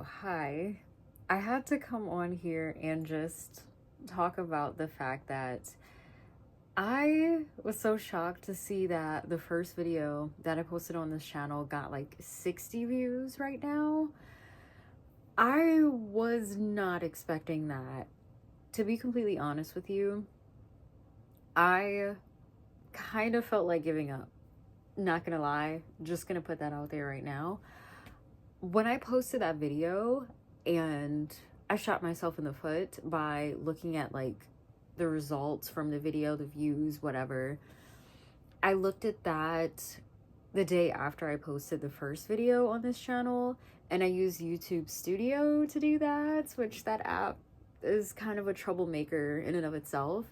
hi. I had to come on here and just talk about the fact that I was so shocked to see that the first video that I posted on this channel got like 60 views right now. I was not expecting that. To be completely honest with you, I kind of felt like giving up. Not gonna lie, just gonna put that out there right now. When I posted that video and I shot myself in the foot by looking at like the results from the video, the views, whatever, I looked at that the day after I posted the first video on this channel, and I used YouTube Studio to do that, which that app is kind of a troublemaker in and of itself.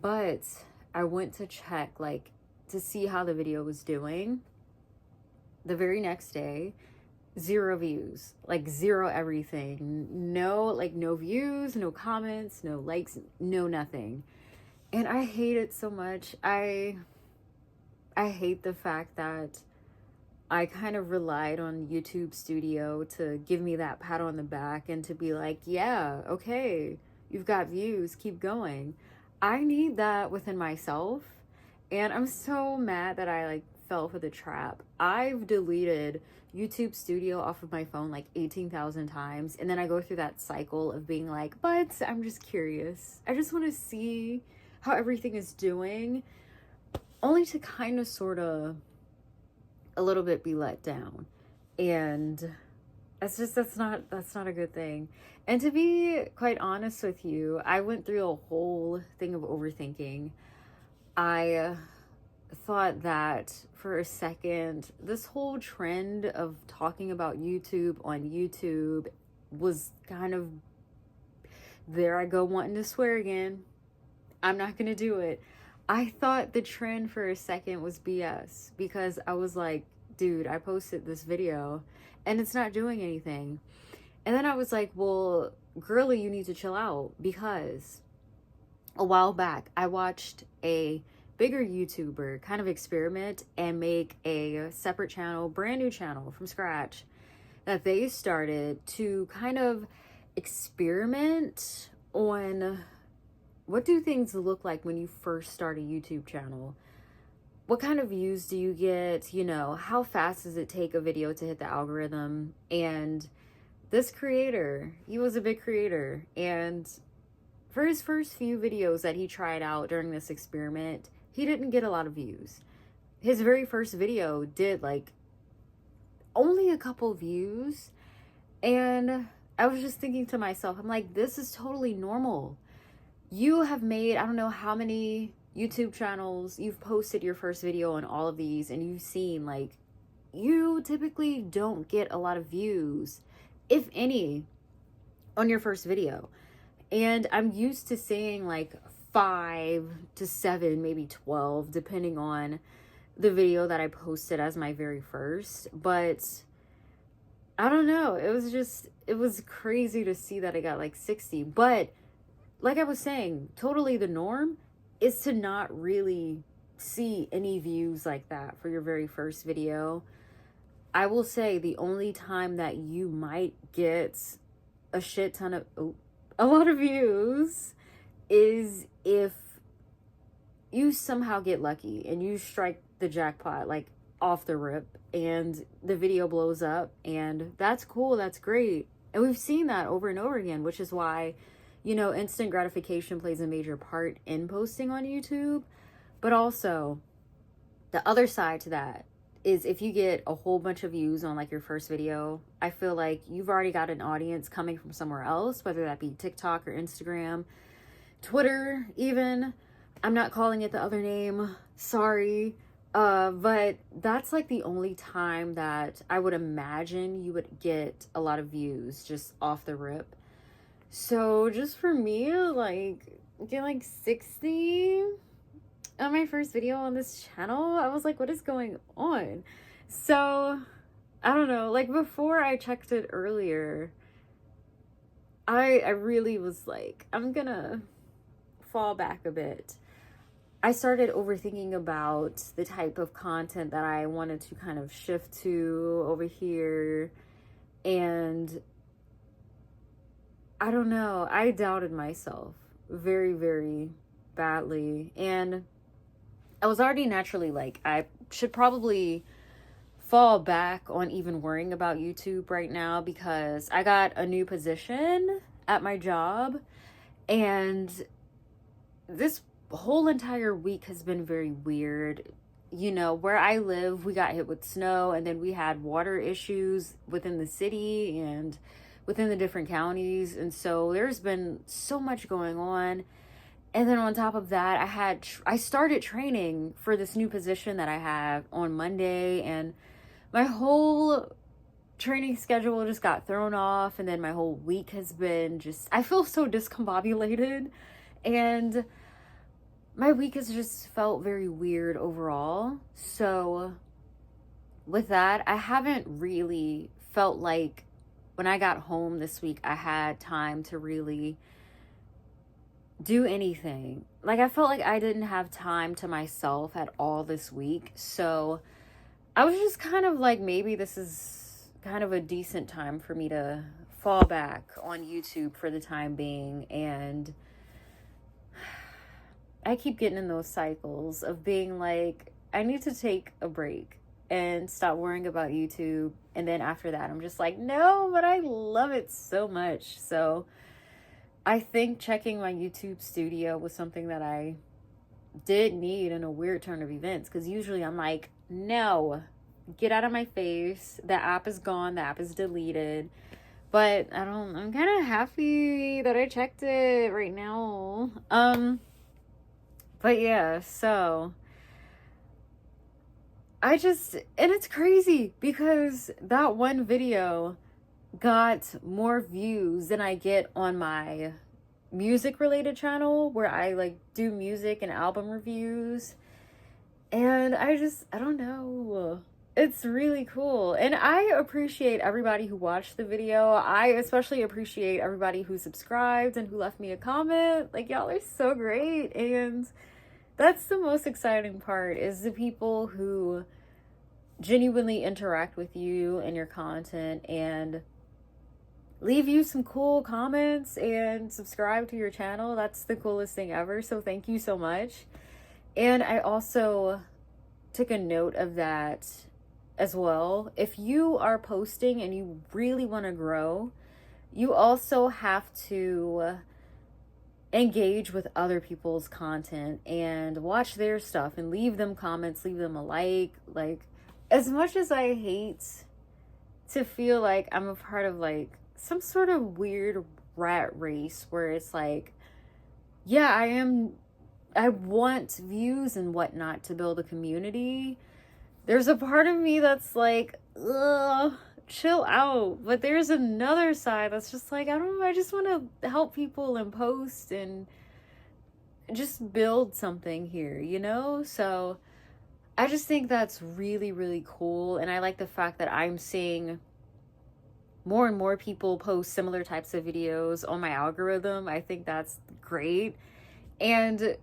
But I went to check like to see how the video was doing. The very next day, 0 views, like 0 everything. No views, no comments, no likes, no nothing. And I hate it so much. I hate the fact that I kind of relied on YouTube Studio to give me that pat on the back and to be like, yeah, okay, you've got views, keep going. I need that within myself. And I'm so mad that I like fell for the trap. I've deleted YouTube Studio off of my phone like 18,000 times, and then I go through that cycle of being like, but I'm just curious. I just want to see how everything is doing, only to kind of sort of a little bit be let down. And that's not a good thing. And to be quite honest with you, I went through a whole thing of overthinking. I thought that for a second, this whole trend of talking about YouTube on YouTube was kind of, there I go wanting to swear again. I'm not gonna do it. I thought the trend for a second was BS, because I was like, dude, I posted this video and it's not doing anything. And then I was like, well, girly, you need to chill out, because a while back I watched a bigger YouTuber kind of experiment and make a separate channel, brand new channel from scratch, that they started to kind of experiment on what do things look like when you first start a YouTube channel. What kind of views do you get? You know, how fast does it take a video to hit the algorithm? And this creator, he was a big creator, and for his first few videos that he tried out during this experiment, he didn't get a lot of views. His very first video did like only a couple views. And I was just thinking to myself, I'm like, this is totally normal. You have made, I don't know how many YouTube channels, you've posted your first video on all of these, and you've seen like, you typically don't get a lot of views, if any, on your first video. And I'm used to seeing like 5 to 7, maybe 12, depending on the video that I posted as my very first. But I don't know, it was crazy to see that I got like 60. But like I was saying, totally the norm is to not really see any views like that for your very first video. I will say the only time that you might get a shit ton of a lot of views is if you somehow get lucky and you strike the jackpot like off the rip and the video blows up, and that's cool, that's great. And we've seen that over and over again, which is why, you know, instant gratification plays a major part in posting on YouTube. But also the other side to that is if you get a whole bunch of views on like your first video, I feel like you've already got an audience coming from somewhere else, whether that be TikTok or Instagram, Twitter even. I'm not calling it the other name, sorry. But that's like the only time that I would imagine you would get a lot of views just off the rip. So just for me, like, get like 60 on my first video on this channel, I was like, what is going on? So I don't know, like before I checked it earlier, I really was like, I'm gonna fall back a bit. I started overthinking about the type of content that I wanted to kind of shift to over here. And I don't know. I doubted myself very, very badly. And I was already naturally like, I should probably fall back on even worrying about YouTube right now because I got a new position at my job, and this whole entire week has been very weird. You know, where I live, we got hit with snow, and then we had water issues within the city and within the different counties. And so there's been so much going on. And then on top of that, I started training for this new position that I have on Monday, and my whole training schedule just got thrown off. And then my whole week has been just, I feel so discombobulated, and my week has just felt very weird overall. So with that, I haven't really felt like when I got home this week, I had time to really do anything. Like, I felt like I didn't have time to myself at all this week. So I was just kind of like, maybe this is kind of a decent time for me to fall back on YouTube for the time being. And I keep getting in those cycles of being like, I need to take a break and stop worrying about YouTube. And then after that, I'm just like, no, but I love it so much. So I think checking my YouTube studio was something that I did need in a weird turn of events, because usually I'm like, no, get out of my face. The app is gone. The app is deleted. But I'm kind of happy that I checked it right now. But yeah, so and it's crazy because that one video got more views than I get on my music related channel where I like do music and album reviews. And I don't know. It's really cool. And I appreciate everybody who watched the video. I especially appreciate everybody who subscribed and who left me a comment. Like, y'all are so great. And that's the most exciting part, is the people who genuinely interact with you and your content and leave you some cool comments and subscribe to your channel. That's the coolest thing ever. So thank you so much. And I also took a note of that as well. If you are posting and you really want to grow, you also have to engage with other people's content and watch their stuff and leave them comments, leave them a like. Like, as much as I hate to feel like I'm a part of like some sort of weird rat race where it's like, yeah, I want views and whatnot to build a community, there's a part of me that's like, ugh, chill out. But there's another side that's just like, I don't know, I just want to help people and post and just build something here, you know? So I just think that's really, really cool. And I like the fact that I'm seeing more and more people post similar types of videos on my algorithm. I think that's great. And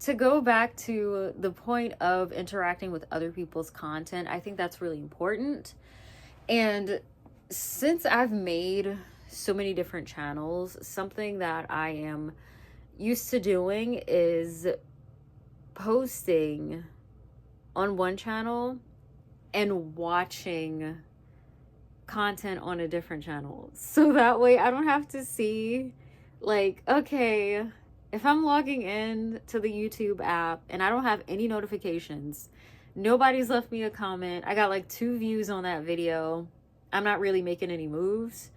to go back to the point of interacting with other people's content, I think that's really important. And since I've made so many different channels, something that I am used to doing is posting on one channel and watching content on a different channel. So that way I don't have to see, like, okay, if I'm logging in to the YouTube app and I don't have any notifications, nobody's left me a comment, I got like 2 views on that video, I'm not really making any moves.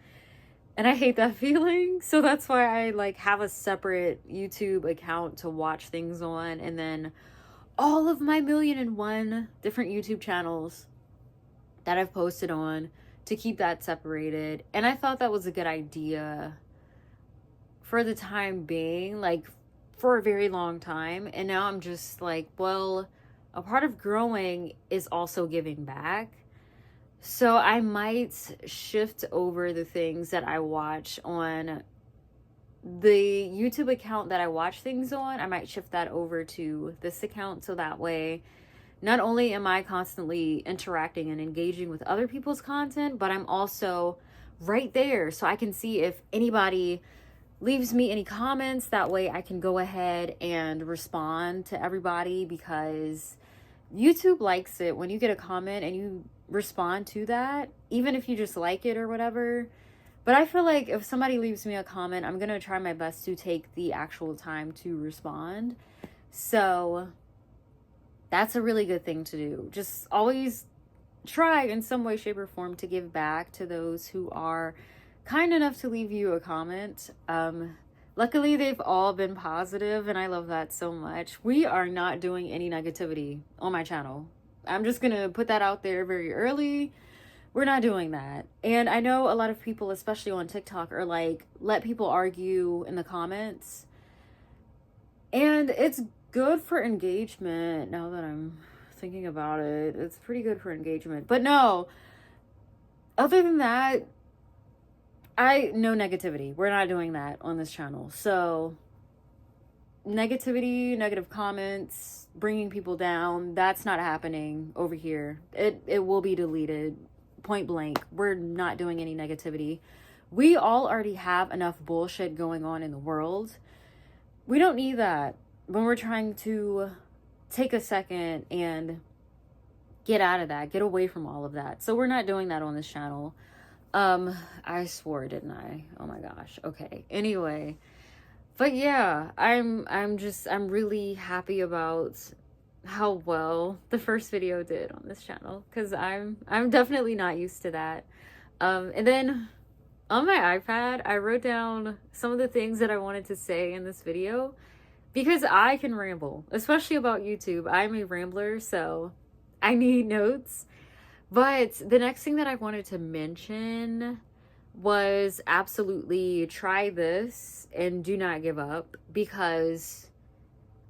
And I hate that feeling. So that's why I like have a separate YouTube account to watch things on, and then all of my 1,000,001 different YouTube channels that I've posted on, to keep that separated. And I thought that was a good idea for the time being, like for a very long time. And now I'm just like, well, a part of growing is also giving back. So I might shift over the things that I watch on the YouTube account that I watch things on. I might shift that over to this account, so that way not only am I constantly interacting and engaging with other people's content, but I'm also right there so I can see if anybody leaves me any comments. That way I can go ahead and respond to everybody, because YouTube likes it when you get a comment and you respond to that, even if you just like it or whatever. But I feel like if somebody leaves me a comment, I'm gonna try my best to take the actual time to respond. So that's a really good thing to do. Just always try in some way, shape, or form to give back to those who are kind enough to leave you a comment. Luckily, they've all been positive, and I love that so much. We are not doing any negativity on my channel. I'm just gonna put that out there very early. We're not doing that. And I know a lot of people, especially on TikTok, are like, let people argue in the comments. And it's good for engagement. Now that I'm thinking about it, it's pretty good for engagement. But no, other than that, no negativity. We're not doing that on this channel. So negativity, negative comments, bringing people down, that's not happening over here. It will be deleted, point blank. We're not doing any negativity. We all already have enough bullshit going on in the world. We don't need that when we're trying to take a second and get out of that, get away from all of that. So we're not doing that on this channel. I swore, didn't I? Oh my gosh. Okay. Anyway, but yeah, I'm really happy about how well the first video did on this channel, because I'm definitely not used to that. And then on my iPad, I wrote down some of the things that I wanted to say in this video, because I can ramble, especially about YouTube. I'm a rambler, so I need notes. But the next thing that I wanted to mention was absolutely try this and do not give up, because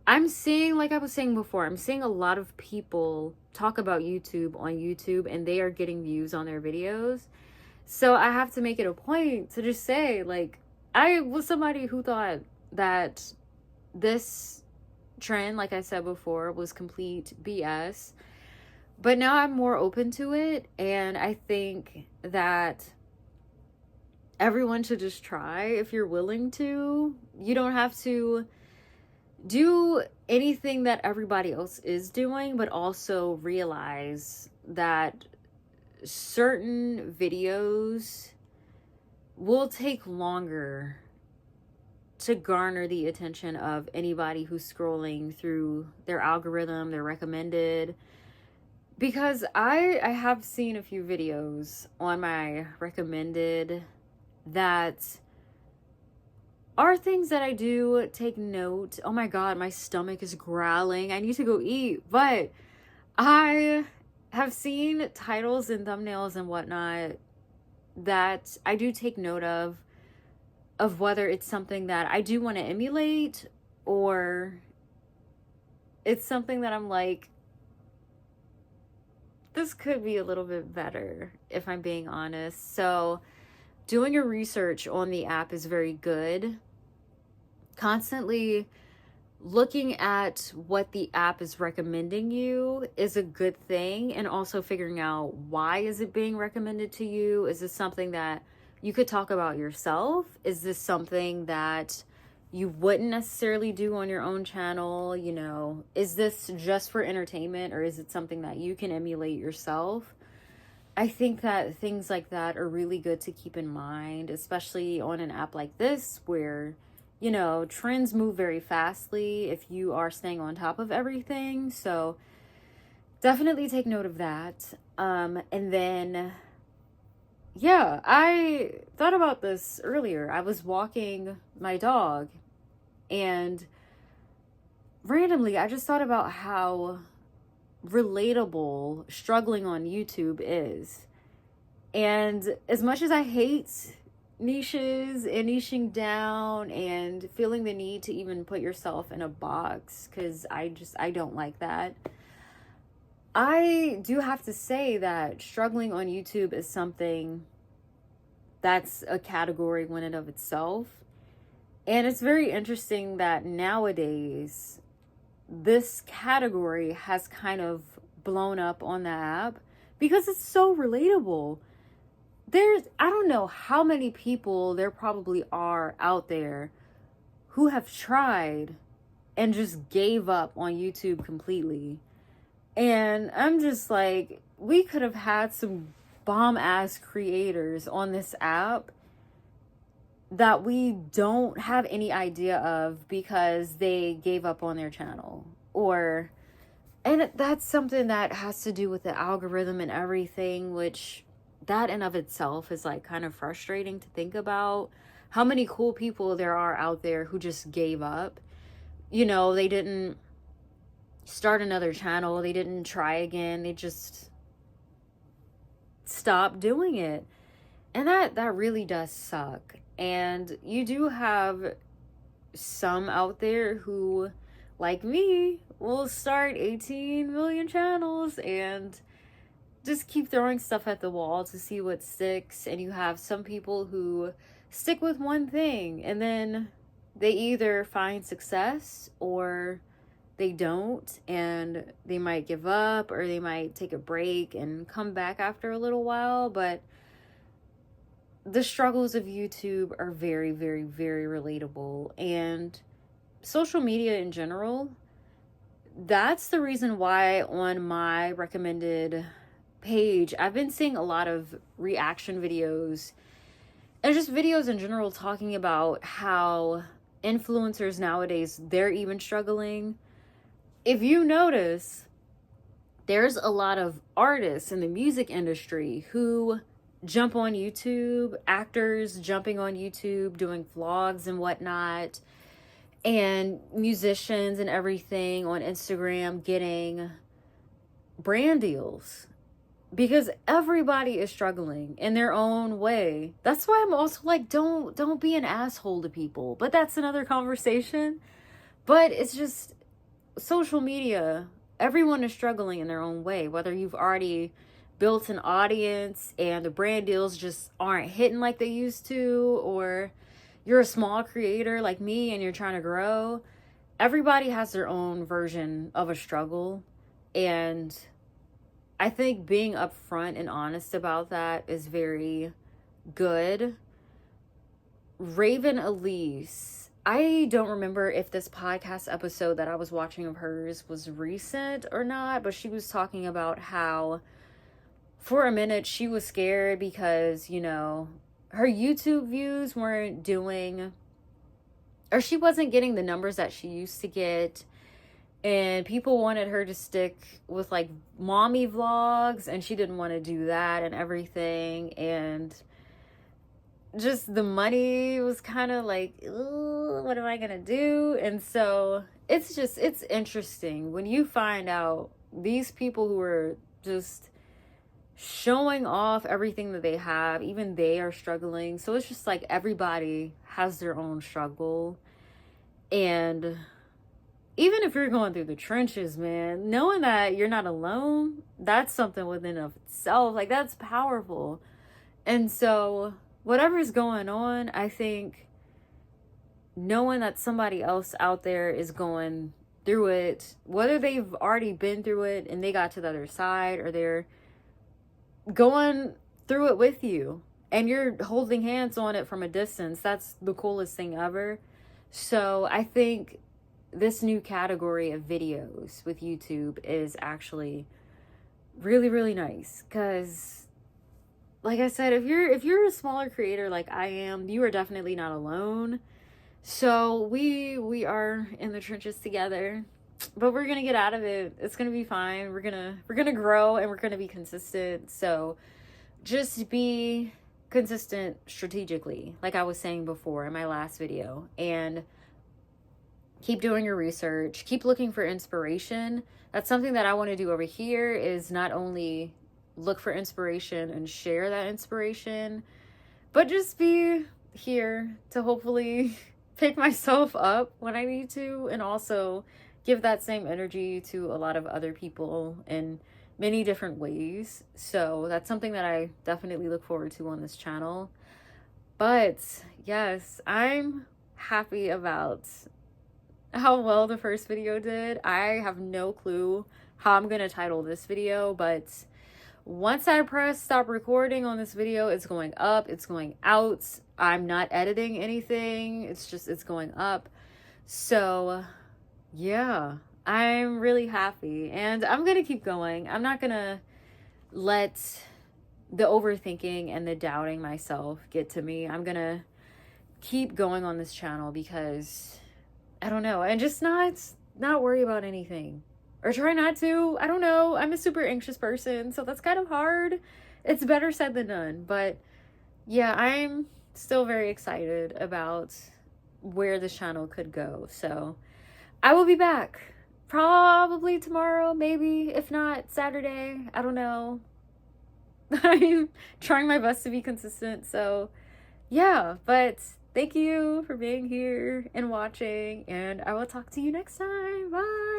I'm seeing, like I was saying before, I'm seeing a lot of people talk about YouTube on YouTube, and they are getting views on their videos. So I have to make it a point to just say, like, I was somebody who thought that this trend, like I said before, was complete BS. But now I'm more open to it, and I think that everyone should just try if you're willing to. You don't have to do anything that everybody else is doing, but also realize that certain videos will take longer to garner the attention of anybody who's scrolling through their algorithm, their recommended. Because I have seen a few videos on my recommended that are things that I do take note. Oh my God, my stomach is growling. I need to go eat. But I have seen titles and thumbnails and whatnot that I do take note of whether it's something that I do want to emulate, or it's something that I'm like, this could be a little bit better, if I'm being honest. So doing your research on the app is very good. Constantly looking at what the app is recommending you is a good thing, and also figuring out why is it being recommended to you. Is this something that you could talk about yourself? Is this something that you wouldn't necessarily do on your own channel? You know, is this just for entertainment, or is it something that you can emulate yourself? I think that things like that are really good to keep in mind, especially on an app like this where, you know, trends move very fastly if you are staying on top of everything. So definitely take note of that. And then, yeah, I thought about this earlier. I was walking my dog, and randomly I just thought about how relatable struggling on YouTube is. And as much as I hate niches and niching down and feeling the need to even put yourself in a box, because I don't like that, I do have to say that struggling on YouTube is something that's a category in and of itself. And it's very interesting that nowadays this category has kind of blown up on the app because it's so relatable. I don't know how many people there probably are out there who have tried and just gave up on YouTube completely. And I'm just like, we could have had some bomb ass creators on this app that we don't have any idea of because they gave up on their channel. And that's something that has to do with the algorithm and everything, which that in of itself is like kind of frustrating to think about. How many cool people there are out there who just gave up. You know, they didn't start another channel, they didn't try again, they just stopped doing it. And that really does suck. And you do have some out there who, like me, will start 18 million channels and just keep throwing stuff at the wall to see what sticks. And you have some people who stick with one thing and then they either find success or they don't, and they might give up or they might take a break and come back after a little while. But the struggles of YouTube are very, very, very relatable. And social media in general, that's the reason why on my recommended page, I've been seeing a lot of reaction videos and just videos in general talking about how influencers nowadays, they're even struggling. If you notice, there's a lot of artists in the music industry who jump on YouTube, actors jumping on YouTube, doing vlogs and whatnot, and musicians and everything on Instagram getting brand deals because everybody is struggling in their own way. That's why I'm also like, don't be an asshole to people. But that's another conversation. But it's just social media, everyone is struggling in their own way, whether you've already built an audience and the brand deals just aren't hitting like they used to, or you're a small creator like me and you're trying to grow. Everybody has their own version of a struggle, and I think being upfront and honest about that is very good. Raven Elise, I don't remember if this podcast episode that I was watching of hers was recent or not, but she was talking about how for a minute she was scared because, you know, her YouTube views weren't doing, or she wasn't getting the numbers that she used to get. And people wanted her to stick with like mommy vlogs, and she didn't want to do that and everything. And just the money was kind of like, what am I gonna do? And so it's interesting when you find out these people who are just showing off everything that they have, even they are struggling. So it's just like everybody has their own struggle. And even if you're going through the trenches, man, knowing that you're not alone, that's something within of itself. Like, that's powerful. And so whatever's going on, I think knowing that somebody else out there is going through it, whether they've already been through it and they got to the other side, or they're going through it with you and you're holding hands on it from a distance, that's the coolest thing ever. So I think this new category of videos with YouTube is actually really, really nice, because like I said, if you're a smaller creator like I am, you are definitely not alone. So we are in the trenches together, but we're gonna get out of it. It's gonna be fine. We're gonna grow, and we're gonna be consistent. So just be consistent strategically, like I was saying before in my last video, and keep doing your research, keep looking for inspiration. That's something that I want to do over here, is not only look for inspiration and share that inspiration, but just be here to hopefully pick myself up when I need to, and also give that same energy to a lot of other people in many different ways. So that's something that I definitely look forward to on this channel. But yes, I'm happy about how well the first video did. I have no clue how I'm gonna title this video, but Once I press stop recording on this video, it's going up, it's going out. I'm not editing anything. It's going up. So yeah, I'm really happy and I'm gonna keep going. I'm not gonna let the overthinking and the doubting myself get to me. I'm gonna keep going on this channel because I don't know, and just not worry about anything, or try not to. I don't know, I'm a super anxious person, so that's kind of hard. It's better said than done, but yeah, I'm still very excited about where this channel could go. So I will be back probably tomorrow, maybe, if not Saturday. I don't know. I'm trying my best to be consistent, so yeah, but thank you for being here and watching, and I will talk to you next time. Bye.